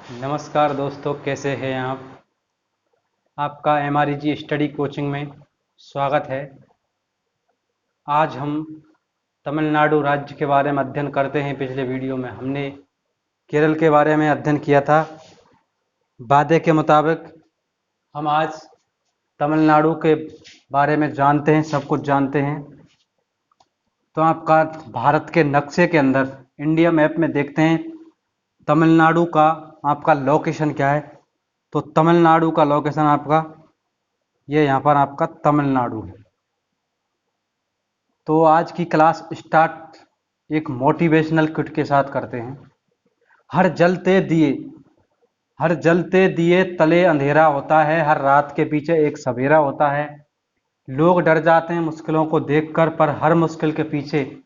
नमस्कार दोस्तों, कैसे हैं आप। आपका MREG स्टडी कोचिंग में स्वागत है। आज हम तमिलनाडु राज्य के बारे में अध्ययन करते हैं। पिछले वीडियो में हमने केरल के बारे में अध्ययन किया था। वादे के मुताबिक हम आज तमिलनाडु के बारे में जानते हैं, सब कुछ जानते हैं। तो आपका भारत के नक्शे के अंदर इंडिया मैप में देखते हैं तमिलनाडु का आपका लोकेशन क्या है। तो तमिलनाडु का लोकेशन आपका ये यहाँ पर आपका तमिलनाडु है। तो आज की क्लास स्टार्ट एक मोटिवेशनल क्विट के साथ करते हैं। हर जलते दिए तले अंधेरा होता है, हर रात के पीछे एक सवेरा होता है। लोग डर जाते हैं मुश्किलों को देखकर, पर हर मुश्किल के पीछे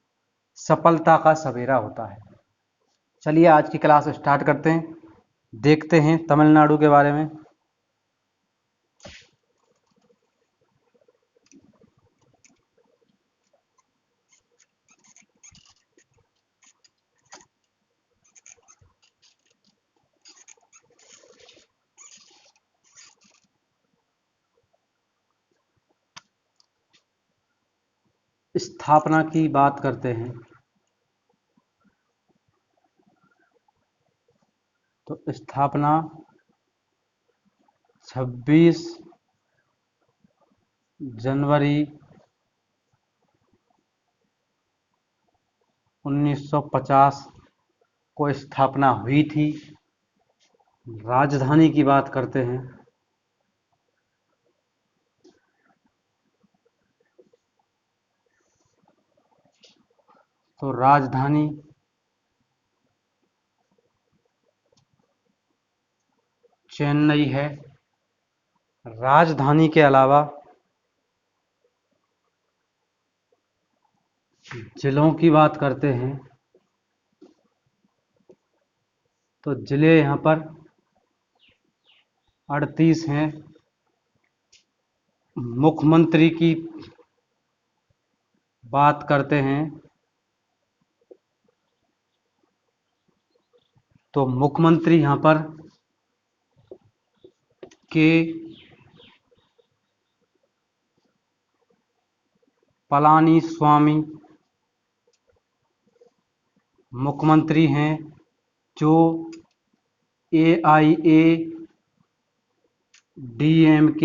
सफलता का सवेरा होता है। चलिए आज की क्लास स्टार्ट करते हैं, देखते हैं तमिलनाडु के बारे में। स्थापना की बात करते हैं तो स्थापना 26 जनवरी 1950 को स्थापना हुई थी। राजधानी की बात करते हैं तो राजधानी चेन्नई है। राजधानी के अलावा जिलों की बात करते हैं तो जिले यहाँ पर 38 हैं। मुख्यमंत्री की बात करते हैं तो मुख्यमंत्री यहाँ पर के पलानी स्वामी मुख्यमंत्री हैं, जो AIADMK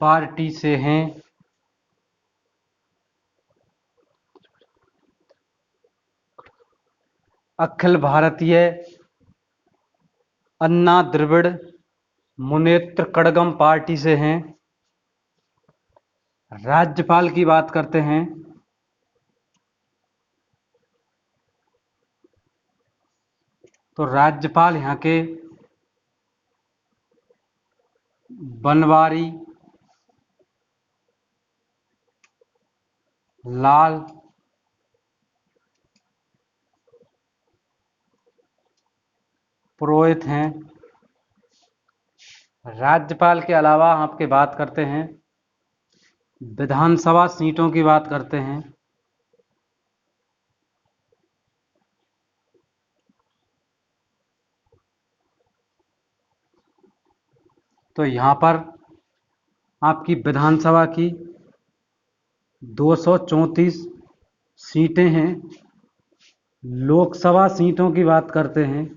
पार्टी से हैं। अखिल भारतीय अन्ना द्रविड़ मुनेत्र कड़गम पार्टी से हैं। राज्यपाल की बात करते हैं तो राज्यपाल यहाँ के बनवारी लाल पुरोहित हैं। राज्यपाल के अलावा आपके बात करते हैं विधानसभा सीटों की बात करते हैं तो यहाँ पर आपकी विधानसभा की 234 सीटें हैं। लोकसभा सीटों की बात करते हैं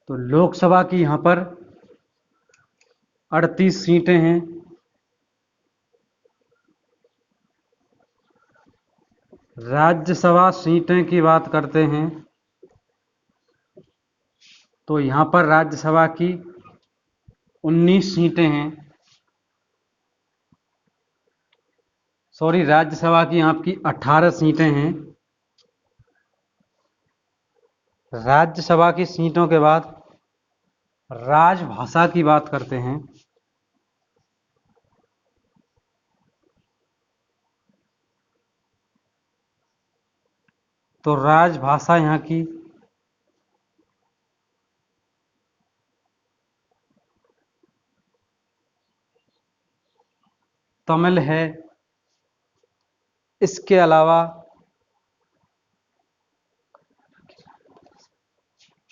तो लोकसभा की यहाँ पर 38 सीटें हैं। राज्यसभा सीटें की बात करते हैं तो यहाँ पर राज्यसभा की 19 सीटें हैं। सॉरी, राज्यसभा की आपकी 18 सीटें हैं। राज्यसभा की सीटों के बाद राजभाषा की बात करते हैं तो राजभाषा यहाँ की तमिल है। इसके अलावा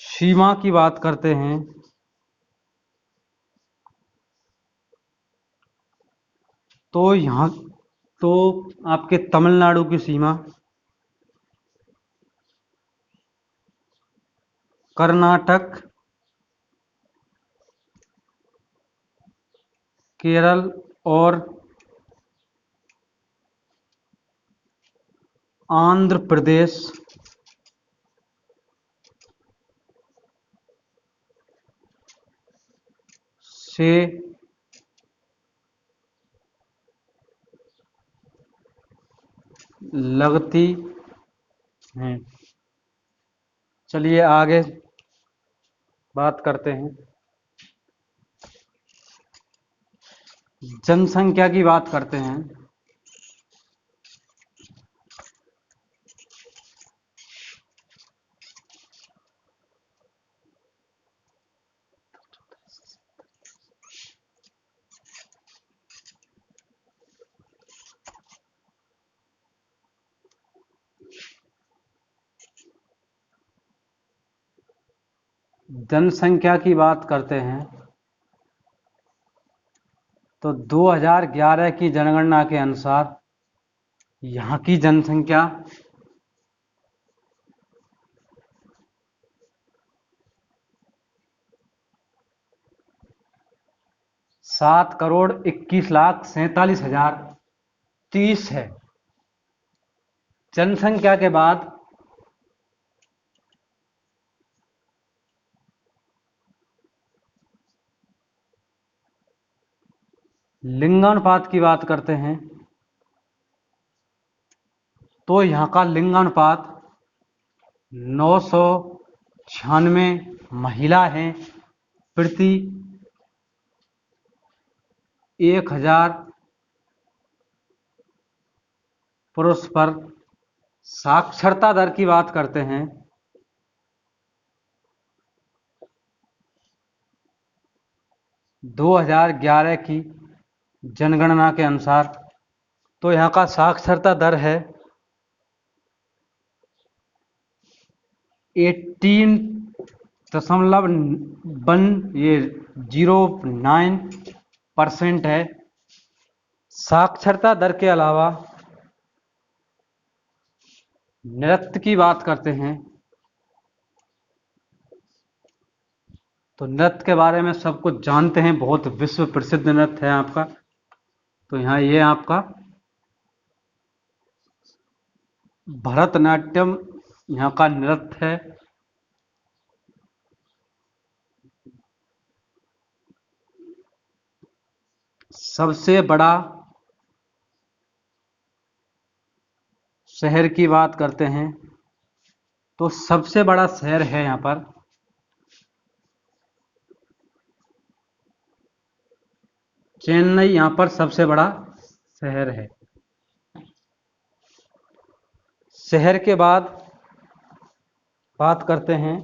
सीमा की बात करते हैं तो यहाँ तो आपके तमिलनाडु की सीमा, कर्नाटक, केरल और आंध्र प्रदेश से लगती हैं। चलिए आगे बात करते हैं। जनसंख्या की बात करते हैं तो 2011 की जनगणना के अनुसार यहाँ की जनसंख्या 7,21,47,030 है। जनसंख्या के बाद लिंगानुपात की बात करते हैं तो यहाँ का लिंगानुपात 996 महिला हैं प्रति 1,000 पुरुष पर। साक्षरता दर की बात करते हैं 2011 की जनगणना के अनुसार तो यहाँ का साक्षरता दर है 18.09% है। साक्षरता दर के अलावा नृत्य की बात करते हैं तो नृत्य के बारे में सब कुछ जानते हैं, बहुत विश्व प्रसिद्ध नृत्य है आपका। तो यहाँ ये आपका भरतनाट्यम यहाँ का नृत्य है। सबसे बड़ा शहर की बात करते हैं तो सबसे बड़ा शहर है यहाँ पर चेन्नई, यहाँ पर सबसे बड़ा शहर है। शहर के बाद बात करते हैं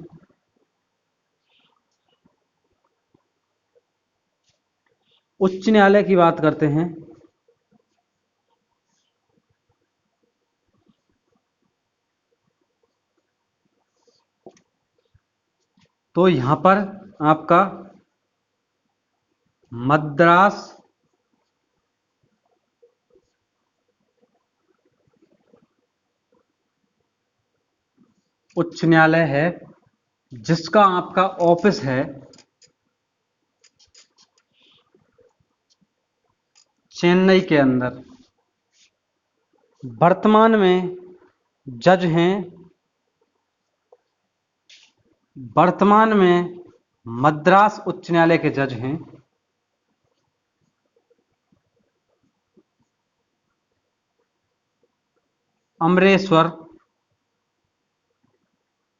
उच्च न्यायालय की बात करते हैं तो यहाँ पर आपका मद्रास उच्च न्यायालय है जिसका आपका ऑफिस है चेन्नई के अंदर। वर्तमान में जज हैं, वर्तमान में मद्रास उच्च न्यायालय के जज हैं अमरेश्वर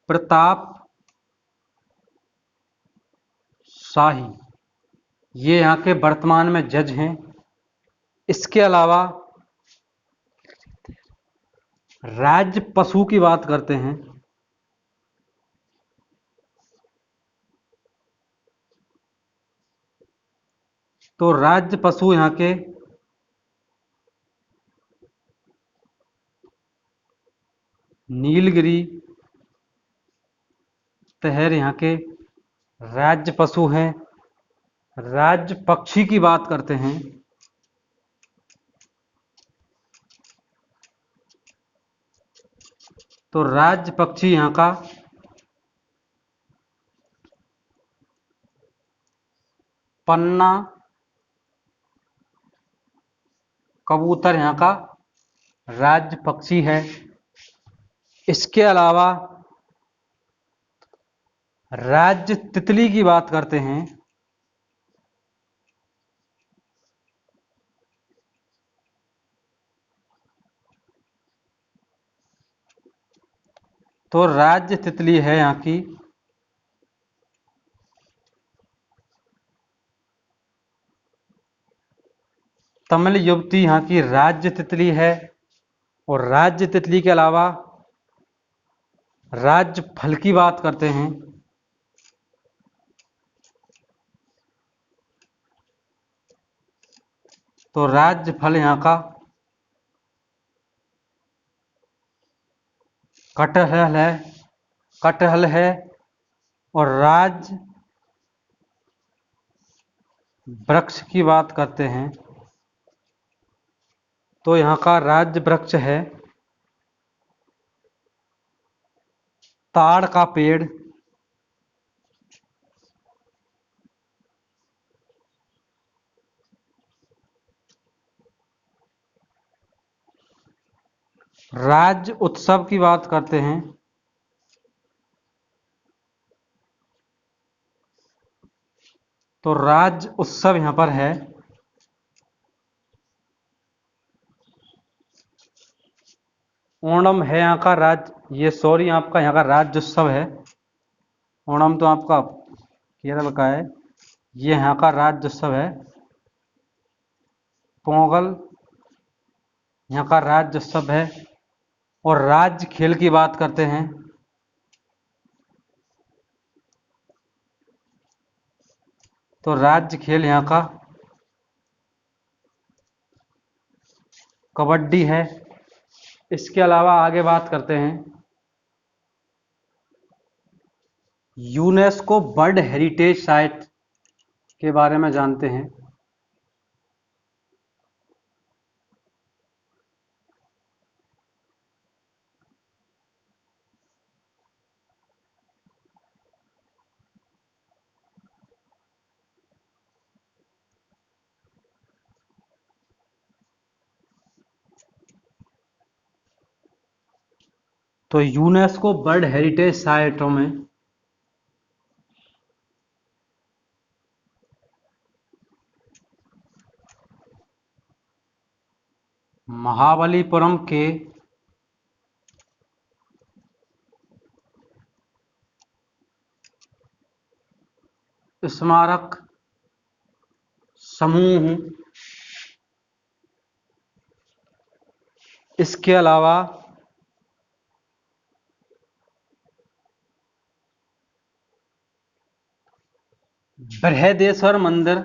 प्रताप शाही, ये यहाँ के वर्तमान में जज हैं। इसके अलावा राज्य पशु की बात करते हैं तो राज्य पशु यहाँ के नीलगिरी तहर यहाँ के राज्य पशु हैं। राज्य पक्षी की बात करते हैं तो राज्य पक्षी यहाँ का पन्ना कबूतर यहाँ का राज्य पक्षी है। इसके अलावा राज्य तितली की बात करते हैं तो राज्य तितली है यहाँ की तमिल युवती। यहाँ की राज्य तितली है। और राज्य तितली के अलावा राज्य फल की बात करते हैं तो राज्य फल यहाँ का कटहल है। और राज्य वृक्ष की बात करते हैं तो यहाँ का राज्य वृक्ष है ताड़ का पेड़। राज्य उत्सव की बात करते हैं तो राज्य उत्सव यहाँ पर है ओणम है यहाँ का आपका यहाँ का राज्य उत्सव है। ओणम तो आपका केरल का है, ये यहाँ का राज्य उत्सव है। पोंगल यहाँ का राज्य उत्सव है। और राज्य खेल की बात करते हैं तो राज्य खेल यहाँ का कबड्डी है। इसके अलावा आगे बात करते हैं यूनेस्को वर्ल्ड हेरिटेज साइट के बारे में जानते हैं। तो यूनेस्को वर्ल्ड हेरिटेज साइटों में महाबलीपुरम के स्मारक समूह, इसके अलावा बृहदेश्वर मंदिर,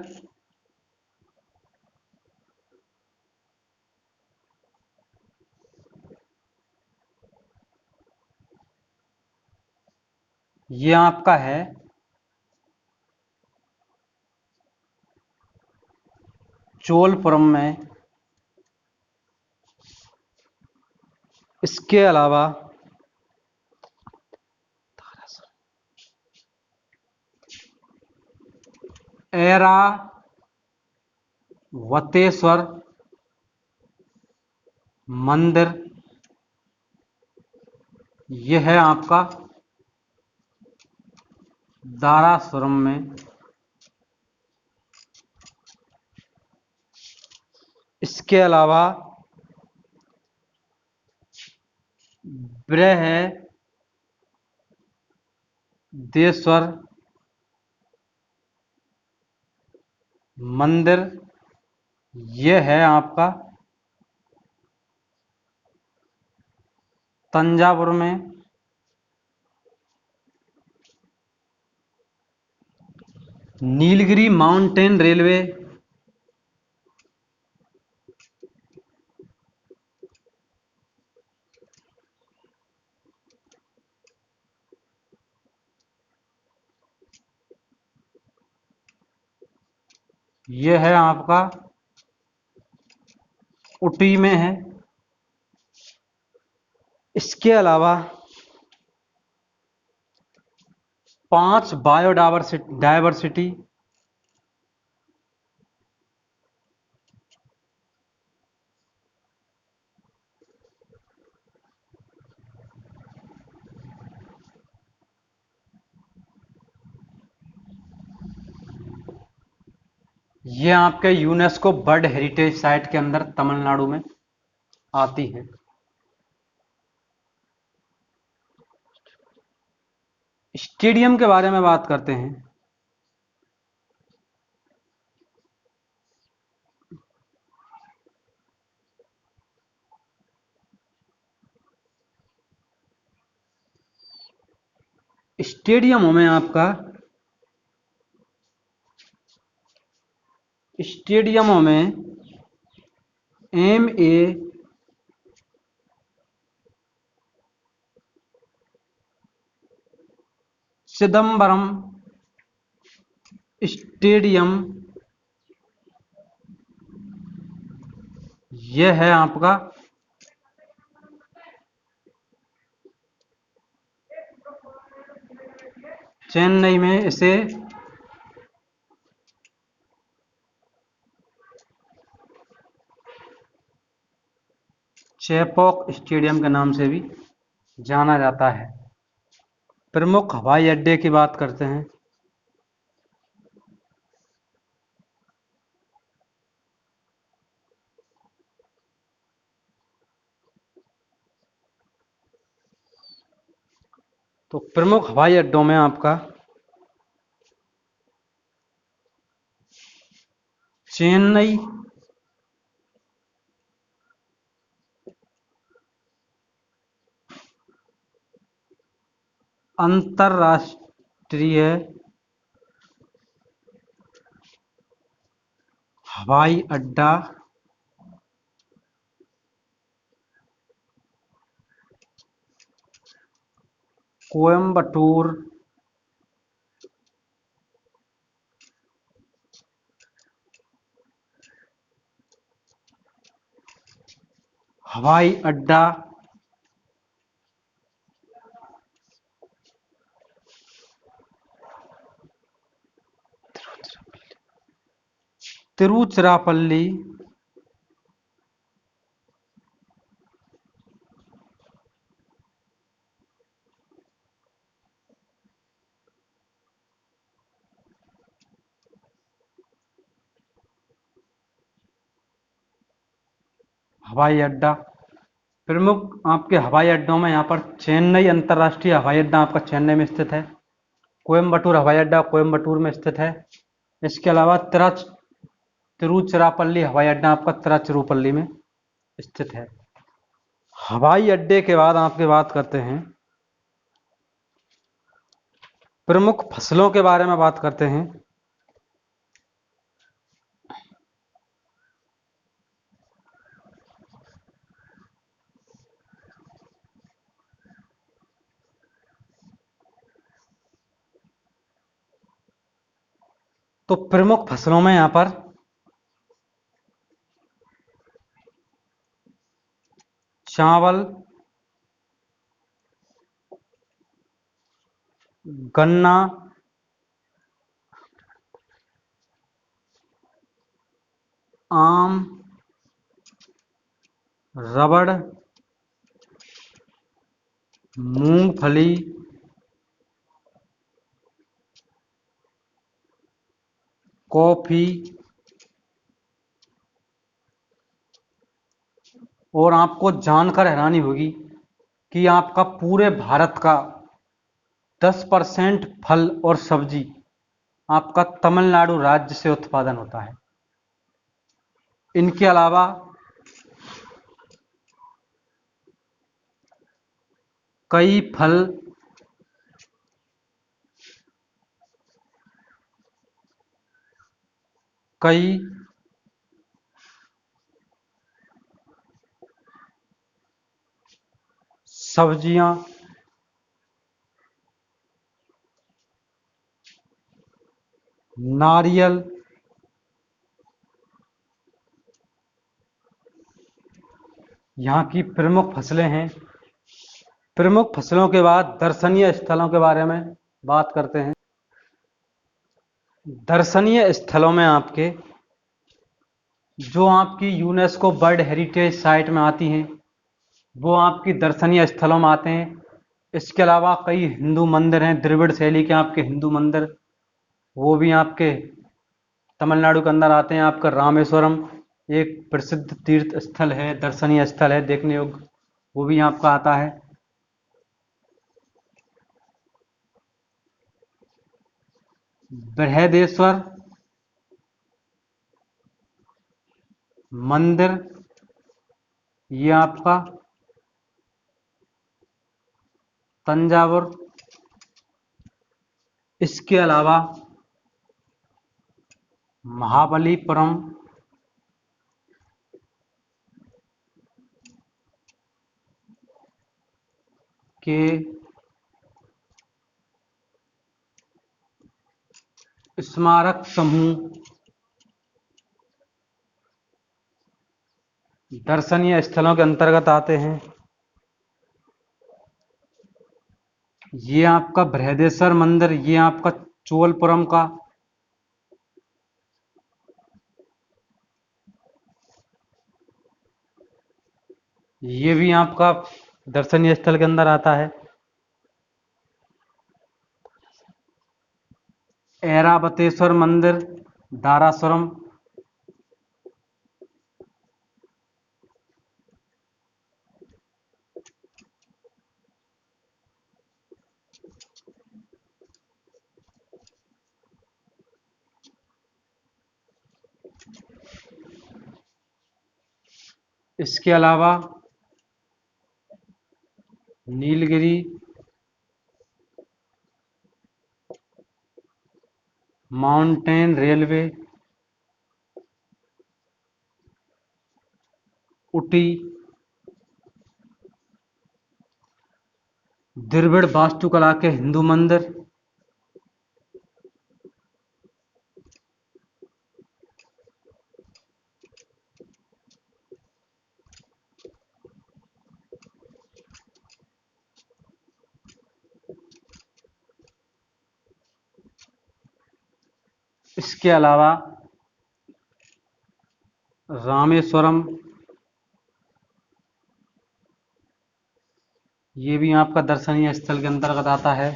ये आपका है चोलपुरम में। इसके अलावा ऐरावतेश्वर मंदिर, यह है आपका दारासुरम में। इसके अलावा बृहदेश्वर मंदिर, यह है आपका तंजावुर में। नीलगिरी माउंटेन रेलवे ये है आपका ऊटी में है। इसके अलावा 5 बायोडायवर्सिटी ये आपके यूनेस्को वर्ल्ड हेरिटेज साइट के अंदर तमिलनाडु में आती है। स्टेडियम के बारे में बात करते हैं। स्टेडियमों में आपका स्टेडियमों में एम ए चिदम्बरम स्टेडियम, यह है आपका चेन्नई में। इसे चेपॉक स्टेडियम के नाम से भी जाना जाता है। प्रमुख हवाई अड्डे की बात करते हैं। तो प्रमुख हवाई अड्डों में आपका चेन्नई, अंतर्राष्ट्रीय हवाई अड्डा कोयम्बटूर हवाई अड्डा तिरुचिरापल्ली हवाई अड्डा। प्रमुख आपके हवाई अड्डों में यहाँ पर चेन्नई अंतर्राष्ट्रीय हवाई अड्डा आपका चेन्नई में स्थित है। कोयम्बटूर हवाई अड्डा कोयम्बटूर में स्थित है। इसके अलावा तिरुचिरापल्ली हवाई अड्डा आपका तिरुचिरापल्ली में स्थित है। हवाई अड्डे के बाद आपकी बात करते हैं, प्रमुख फसलों के बारे में बात करते हैं। तो प्रमुख फसलों में यहाँ पर चावल, गन्ना, आम, रबड़, मूंगफली, कॉफी और आपको जानकर हैरानी होगी कि आपका पूरे भारत का 10% फल और सब्जी आपका तमिलनाडु राज्य से उत्पादन होता है। इनके अलावा कई फल, कई सब्जियां, नारियल, यहाँ की प्रमुख फसलें हैं। प्रमुख फसलों के बाद दर्शनीय स्थलों के बारे में बात करते हैं। दर्शनीय स्थलों में आपके जो आपकी यूनेस्को वर्ल्ड हेरिटेज साइट में आती हैं वो आपकी दर्शनीय स्थलों में आते हैं। इसके अलावा कई हिंदू मंदिर हैं, द्रविड़ शैली के आपके हिंदू मंदिर, वो भी आपके तमिलनाडु के अंदर आते हैं। आपका रामेश्वरम एक प्रसिद्ध तीर्थ स्थल है, दर्शनीय स्थल है, देखने योग्य, वो भी आपका आता है। बृहदेश्वर मंदिर, ये आपका तंजावुर। इसके अलावा महाबलीपुरम के स्मारक समूह दर्शनीय स्थलों के अंतर्गत आते हैं। ये आपका बृहदेश्वर मंदिर, ये आपका चोलपुरम का, ये भी आपका दर्शनीय स्थल के अंदर आता है। ऐरावतेश्वर मंदिर, दारासुरम, इसके अलावा नीलगिरी, माउंटेन रेलवे, उटी, द्रविड़ वास्तुकला के हिंदू मंदिर, इसके अलावा रामेश्वरम, ये भी आपका दर्शनीय स्थल के अंतर्गत आता है।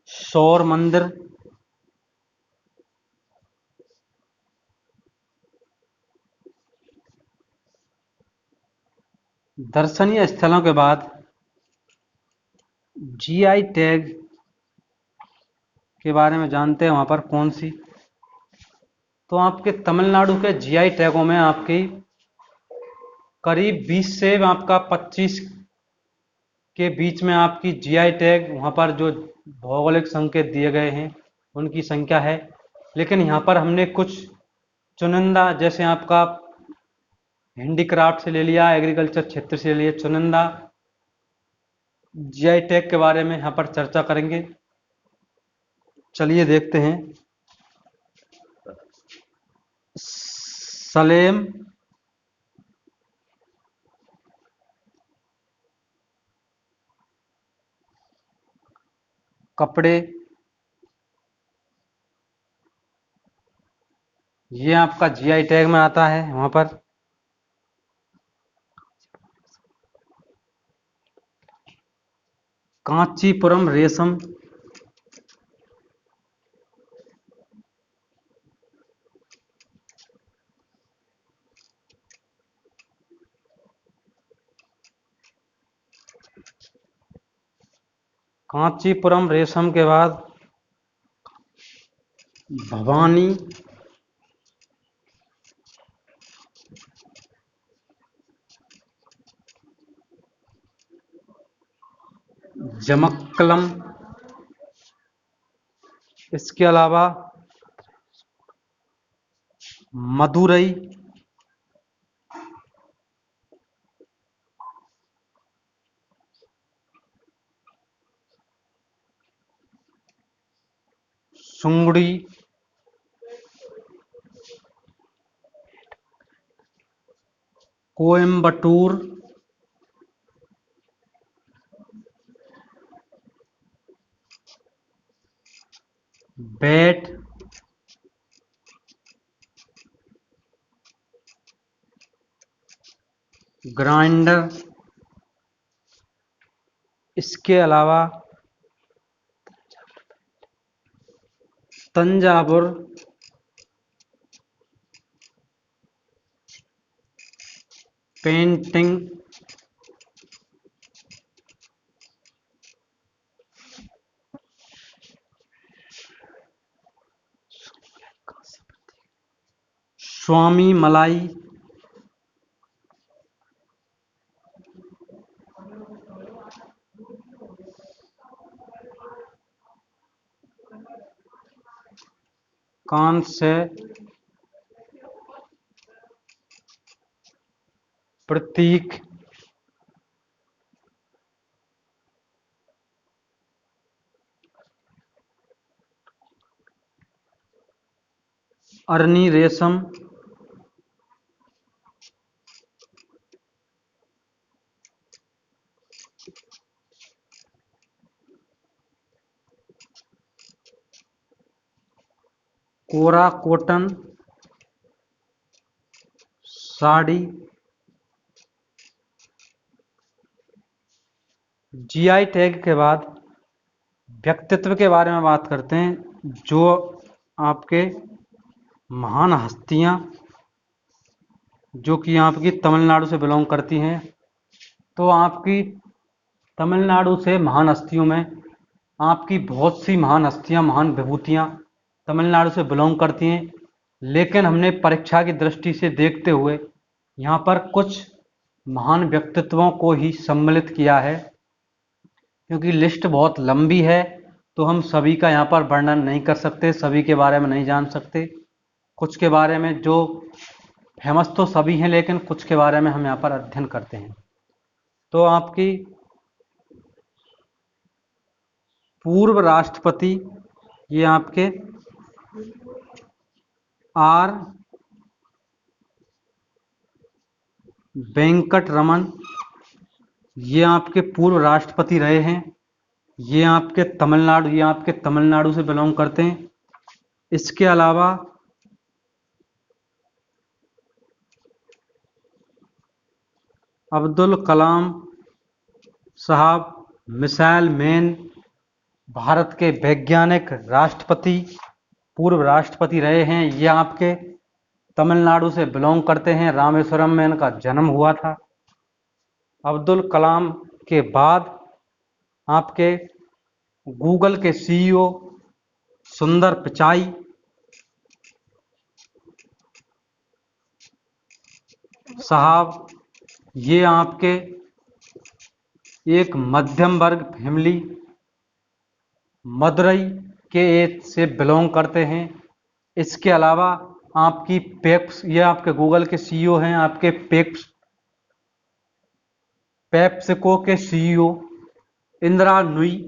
सौर मंदिर, दर्शनीय स्थलों के बाद जीआई टैग के बारे में जानते हैं, वहाँ पर कौन सी। तो आपके तमिलनाडु के जीआई टैगों में आपकी करीब 20 से आपका 25 के बीच में आपकी जीआई टैग, वहाँ पर जो भौगोलिक संकेत दिए गए हैं उनकी संख्या है। लेकिन यहाँ पर हमने कुछ चुनिंदा, जैसे आपका हैंडीक्राफ्ट से ले लिया, एग्रीकल्चर क्षेत्र से ले लिया, चुनिंदा जीआई टैग के बारे में यहाँ पर चर्चा करेंगे। चलिए देखते हैं। सलेम, कपड़े, ये आपका जीआई टैग में आता है। वहाँ पर कांचीपुरम रेशम, कांचीपुरम रेशम के बाद भवानी, जमक्कलम, इसके अलावा मदुरई, सुंगड़ी, कोयम्बटूर, बैट, ग्राइंडर। इसके अलावा तंजावुर, पेंटिंग, स्वामी मलाई, कांस्य, प्रतीक, अरनी रेशम, कोरा कॉटन, साड़ी। जीआई टैग के बाद व्यक्तित्व के बारे में बात करते हैं, जो आपके महान हस्तियां जो कि आपकी तमिलनाडु से बिलोंग करती हैं। तो आपकी तमिलनाडु से महान हस्तियों में आपकी बहुत सी महान हस्तियां, महान विभूतियां तमिलनाडु से बिलोंग करती हैं, लेकिन हमने परीक्षा की दृष्टि से देखते हुए यहाँ पर कुछ महान व्यक्तित्वों को ही सम्मिलित किया है, क्योंकि लिस्ट बहुत लंबी है तो हम सभी का यहाँ पर वर्णन नहीं कर सकते, सभी के बारे में नहीं जान सकते। कुछ के बारे में जो फेमस तो सभी हैं, लेकिन कुछ के बारे में हम यहाँ पर अध्ययन करते हैं। तो आपकी पूर्व राष्ट्रपति ये आपके आर वेंकट रमन, ये आपके पूर्व राष्ट्रपति रहे हैं। ये आपके तमिलनाडु से बिलोंग करते हैं। इसके अलावा अब्दुल कलाम साहब, मिसाइल मैन, भारत के वैज्ञानिक राष्ट्रपति, पूर्व राष्ट्रपति रहे हैं। ये आपके तमिलनाडु से बिलोंग करते हैं। रामेश्वरम में इनका जन्म हुआ था। अब्दुल कलाम के बाद आपके गूगल के सीईओ सुंदर पिचाई, साहब, ये आपके एक मध्यम वर्ग फैमिली मदुरई के से बिलोंग करते हैं। इसके अलावा आपकी पेप्स, ये आपके गूगल के सीईओ हैं, आपके पेप्सिको के सीईओ इंदिरा नुई।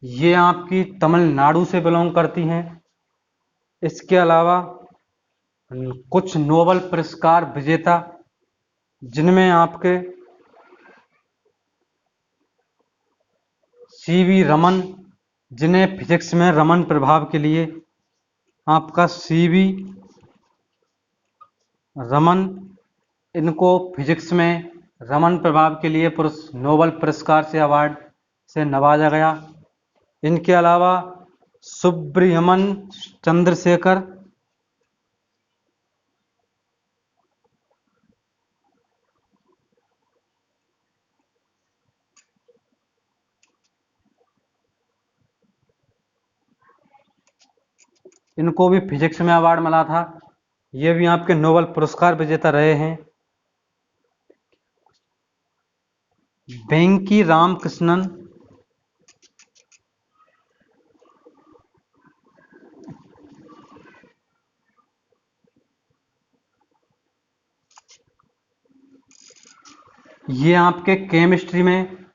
ये आपकी तमिलनाडु से बिलोंग करती हैं। इसके अलावा कुछ नोबेल पुरस्कार विजेता, जिनमें आपके सीवी रमन, जिन्हें फिजिक्स में रमन प्रभाव के लिए आपका सीवी रमन, इनको फिजिक्स में रमन प्रभाव के लिए नोबेल पुरस्कार से अवार्ड से नवाजा गया। इनके अलावा सुब्रमण्यम चंद्रशेखर, इनको भी फिजिक्स में अवार्ड मिला था। ये भी आपके नोबेल पुरस्कार विजेता रहे हैं। वेंकी रामकृष्णन, ये आपके केमिस्ट्री में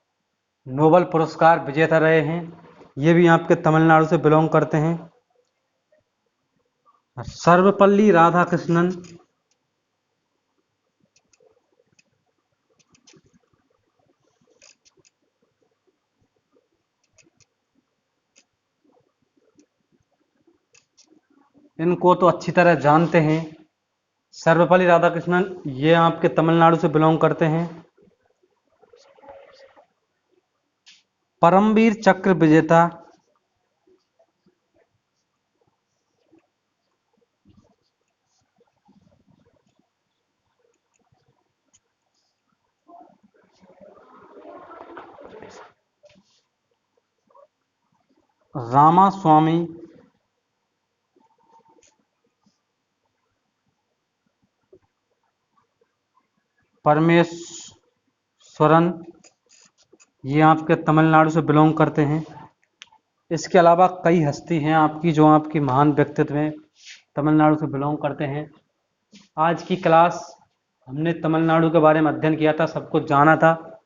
नोबेल पुरस्कार विजेता रहे हैं। ये भी आपके तमिलनाडु से बिलोंग करते हैं। सर्वपल्ली राधाकृष्णन, इनको तो अच्छी तरह जानते हैं। सर्वपल्ली राधाकृष्णन ये आपके तमिलनाडु से बिलोंग करते हैं। परमवीर चक्र विजेता रामास्वामी परमेश्वरन ये आपके तमिलनाडु से बिलोंग करते हैं। इसके अलावा कई हस्ती हैं आपकी जो आपकी महान व्यक्तित्व हैं, तमिलनाडु से बिलोंग करते हैं। आज की क्लास हमने तमिलनाडु के बारे में अध्ययन किया था, सब कुछ जाना था।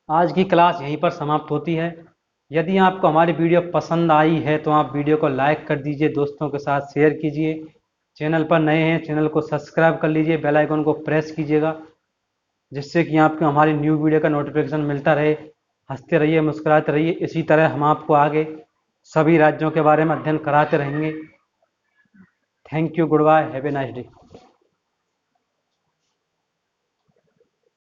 आज की क्लास यहीं पर समाप्त होती है। यदि आपको हमारी वीडियो पसंद आई है तो आप वीडियो को लाइक कर दीजिए, दोस्तों के साथ शेयर कीजिए। चैनल पर नए हैं, चैनल को सब्सक्राइब कर लीजिए, बेल आइकन को प्रेस कीजिएगा, जिससे कि आपको हमारी न्यू वीडियो का नोटिफिकेशन मिलता रहे। हंसते रहिए, मुस्कुराते रहिए। इसी तरह हम आपको आगे सभी राज्यों के बारे में अध्ययन कराते रहेंगे। Thank you, goodbye, have a nice day.